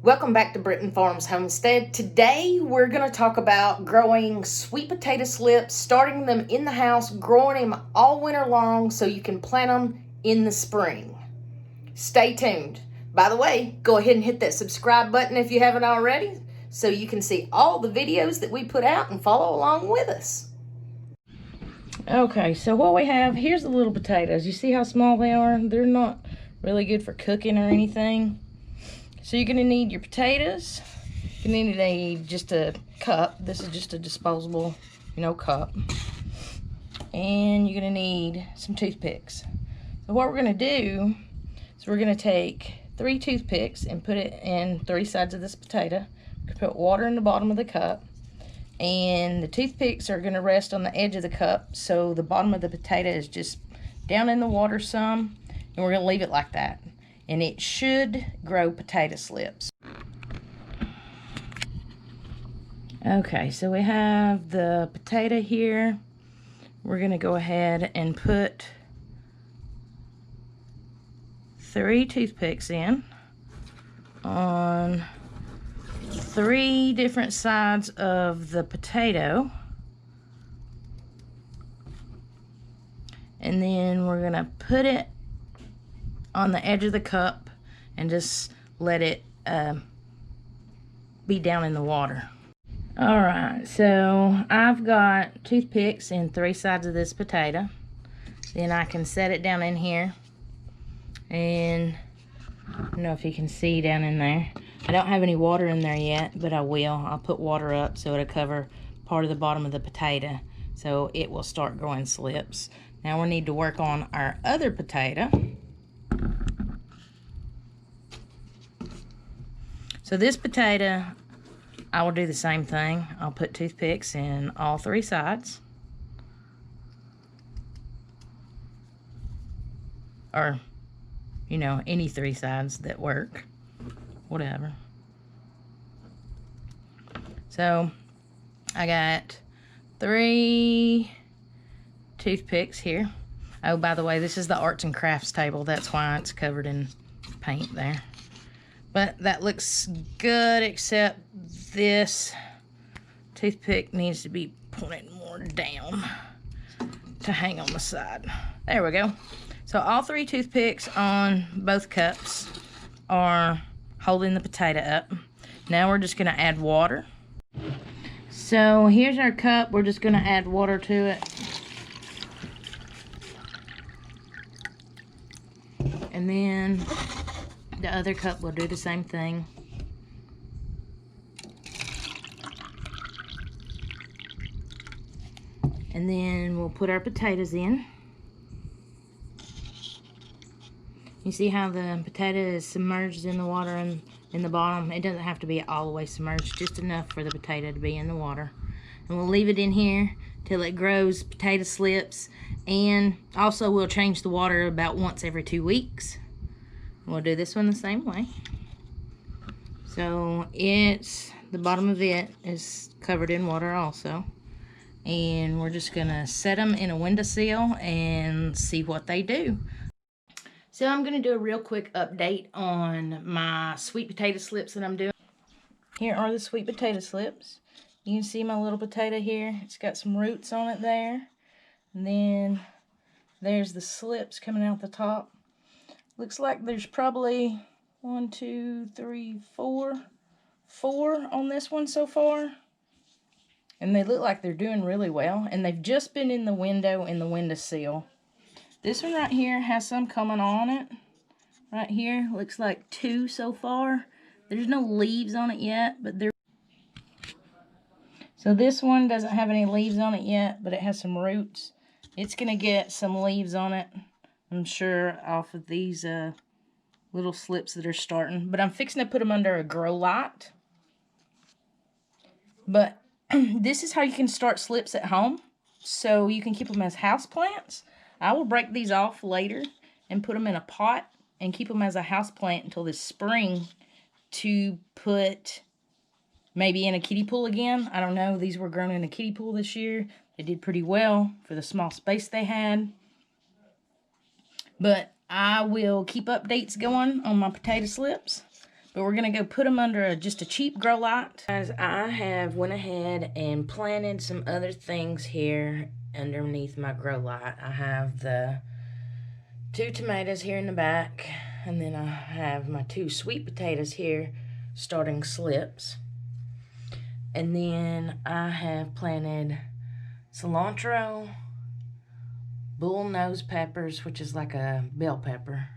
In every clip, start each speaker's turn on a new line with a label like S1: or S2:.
S1: Welcome back to Britton Farms Homestead. Today we're going to talk about growing sweet potato slips, starting them in the house, growing them all winter long so you can plant them in the spring. Stay tuned. By the way, go ahead and hit that subscribe button if you haven't already so you can see all the videos that we put out and follow along with us. Okay, so what we have, here's the little potatoes. You see how small they are? They're not really good for cooking or anything. So you're going to need your potatoes. You're going to need just a cup. This is just a disposable, cup. And you're going to need some toothpicks. So what we're going to do is we're going to take 3 toothpicks and put it in 3 sides of this potato. We're going to put water in the bottom of the cup. And the toothpicks are going to rest on the edge of the cup, so the bottom of the potato is just down in the water some. And we're going to leave it like that. And it should grow potato slips. Okay, so we have the potato here. We're going to go ahead and put 3 toothpicks in on 3 different sides of the potato. And then we're going to put it on the edge of the cup and just let it be down in the water. Alright, so I've got toothpicks in 3 sides of this potato. Then I can set it down in here, and I don't know if you can see down in there. I don't have any water in there yet, but I will. I'll put water up so it'll cover part of the bottom of the potato so it will start growing slips. Now we need to work on our other potato. So this potato, I will do the same thing. I'll put toothpicks in all 3 sides. Or, any 3 sides that work. Whatever. So, I got 3 toothpicks here. Oh, by the way, this is the arts and crafts table. That's why it's covered in paint there. But that looks good, except this toothpick needs to be pointed more down to hang on the side. There we go. So all 3 toothpicks on both cups are holding the potato up. Now we're just going to add water. So here's our cup. We're just going to add water to it. And then the other cup will do the same thing. And then we'll put our potatoes in. You see how the potato is submerged in the water and in the bottom? It doesn't have to be all the way submerged, just enough for the potato to be in the water. And we'll leave it in here till it grows potato slips. And also we'll change the water about once every 2 weeks. We'll do this one the same way. So the bottom of it is covered in water also. And we're just gonna set them in a windowsill and see what they do. So I'm gonna do a real quick update on my sweet potato slips that I'm doing. Here are the sweet potato slips. You can see my little potato here. It's got some roots on it there. And then there's the slips coming out the top. Looks like there's probably 1, 2, 3, 4 on this one so far. And they look like they're doing really well. And they've just been in the windowsill. This one right here has some coming on it. Right here, looks like 2 so far. There's no leaves on it yet, but they're... So this one doesn't have any leaves on it yet, but it has some roots. It's gonna get some leaves on it, I'm sure, off of these little slips that are starting. But I'm fixing to put them under a grow light. But this is how you can start slips at home, so you can keep them as house plants. I will break these off later and put them in a pot and keep them as a house plant until this spring to put maybe in a kiddie pool again. I don't know. These were grown in a kiddie pool this year. They did pretty well for the small space they had. But I will keep updates going on my potato slips. But we're going to go put them under just a cheap grow light. Guys, I have went ahead and planted some other things here underneath my grow light. I have the 2 tomatoes here in the back, and then I have my 2 sweet potatoes here starting slips. And then I have planted cilantro, bull nose peppers, which is like a bell pepper.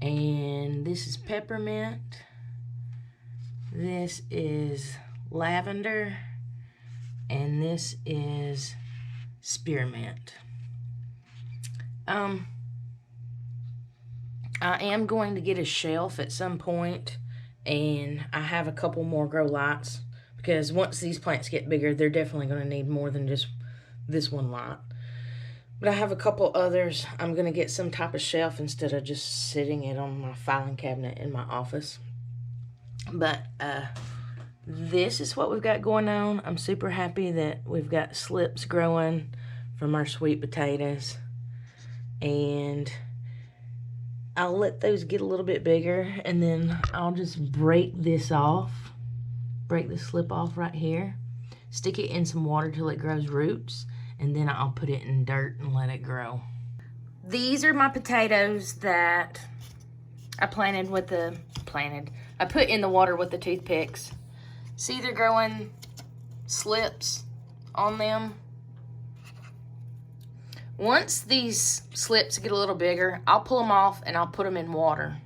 S1: And this is peppermint. This is lavender. And this is spearmint. I am going to get a shelf at some point, and I have a couple more grow lights, because once these plants get bigger, they're definitely going to need more than just this one light. But I have a couple others. I'm going to get some type of shelf instead of just sitting it on my filing cabinet in my office. But this is what we've got going on. I'm super happy that we've got slips growing from our sweet potatoes. And I'll let those get a little bit bigger, and then I'll just break this off. Break the slip off right here. Stick it in some water till it grows roots. And then I'll put it in dirt and let it grow. These are my potatoes that I planted with the, I put in the water with the toothpicks. See, they're growing slips on them. Once these slips get a little bigger, I'll pull them off and I'll put them in water.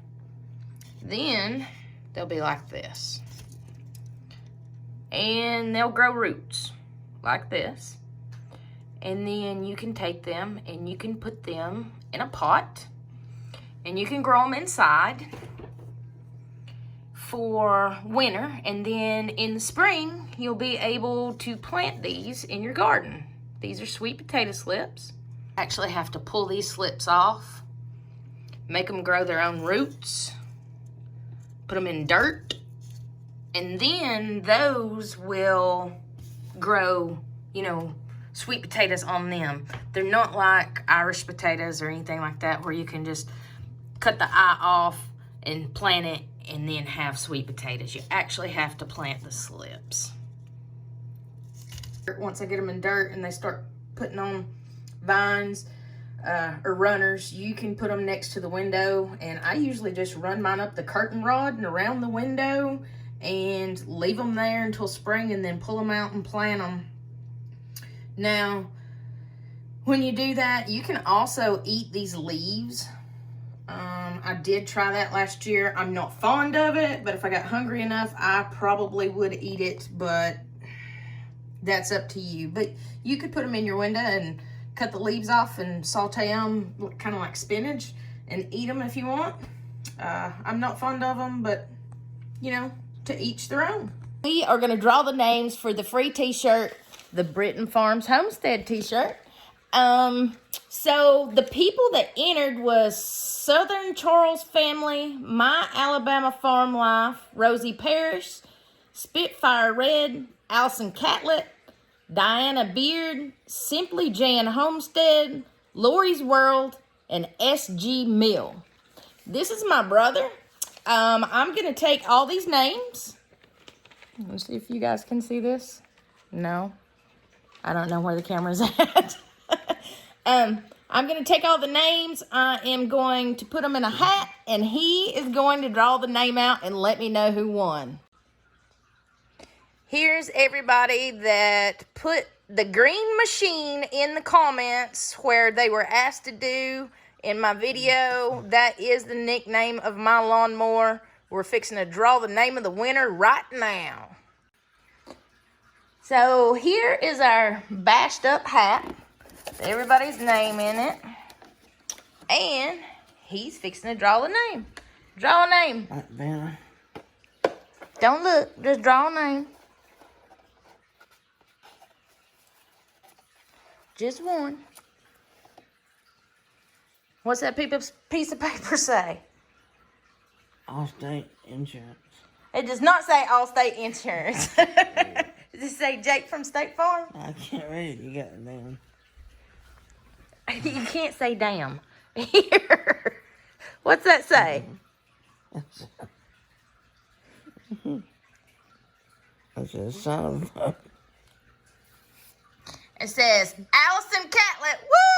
S1: Then they'll be like this. And they'll grow roots like this. And then you can take them and you can put them in a pot, and you can grow them inside for winter. And then in the spring, you'll be able to plant these in your garden. These are sweet potato slips. Actually have to pull these slips off, make them grow their own roots, put them in dirt, and then those will grow, you know, sweet potatoes on them. They're not like Irish potatoes or anything like that, where you can just cut the eye off and plant it and then have sweet potatoes. You actually have to plant the slips. Once I get them in dirt and they start putting on vines or runners, you can put them next to the window, and I usually just run mine up the curtain rod and around the window and leave them there until spring, and then pull them out and plant them. Now, when you do that, you can also eat these leaves. I did try that last year. I'm not fond of it, but if I got hungry enough, I probably would eat it, but that's up to you. But you could put them in your window and cut the leaves off and saute them, kind of like spinach, and eat them if you want. I'm not fond of them, but, you know, to each their own. We are going to draw the names for the free t-shirt, the Britton Farms Homestead t-shirt. So the people that entered was Southern Charles Family, My Alabama Farm Life, Rosie Parrish, Spitfire Red, Allison Catlett, Diana Beard, Simply Jan Homestead, Lori's World, and S.G. Mill. This is my brother. I'm going to take all these names. Let's see if you guys can see this. No. I don't know where the camera's at. I'm going to take all the names. I am going to put them in a hat, and he is going to draw the name out and let me know who won. Here's everybody that put the green machine in the comments where they were asked to do in my video. That is the nickname of my lawnmower. We're fixing to draw the name of the winner right now. So here is our bashed up hat. Everybody's name in it. And he's fixing to draw the name. Draw a name. Don't look, just draw a name. Just one. What's that piece of paper say?
S2: Allstate Insurance.
S1: It does not say Allstate Insurance. Does it say Jake from State Farm?
S2: I can't read it. You got it down.
S1: You can't say damn. Here. What's that say?
S2: I said, son of a...
S1: It says, Allison Catlett, woo!